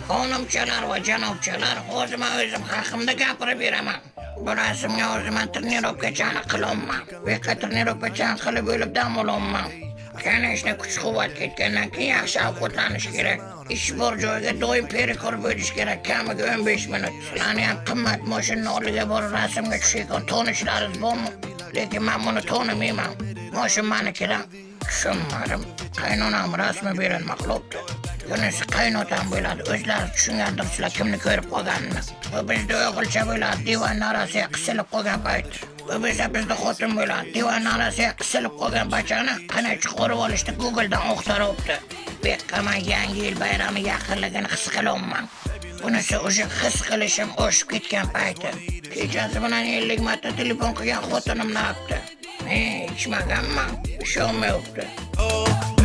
Xonimchalar va janobchalar, o'zim haqimda gapirib beraman. Bu rasmga o'zim trenirovkachani qilolman. Beqa trenirovkachani qilib bo'lib dam ololman. Kanishni kuch-quvvat ketgandan keyin yaxshi ovqatlanish kerak. Ish bor joyga doim perikor bo'lish kerak, kamiga 15 minut. Sizlarni ham qimmat mashina oldiga borib rasmga tushayotgan tanishlaringiz bormi? Lekin men buni tanimayman. Mashina menikidan. Tushunmadim. Qaynonam rasmi berilmoqlabdi. Bunisi qaynotam bo'ladi. O'zlari tushungandirsizlar kimni ko'rib qolganini. Bu bizda o'g'ilcha bo'ladi, divan arasiga qisilib qolgan payt. Bu bizda xotin bo'ladi, divan arasiga qisilib qolgan bachani qanday chiqarib olishni Google'dan o'qtaribdi. Beqqaman yangi yil bayrami yaqinligini his qilyapman. Bunisi o'sha his qilishim oshib ketgan payti. Kechasi bilan 50 marta telefon qilgan xotinim naqdi. Ichmaganman, ishonmayapti.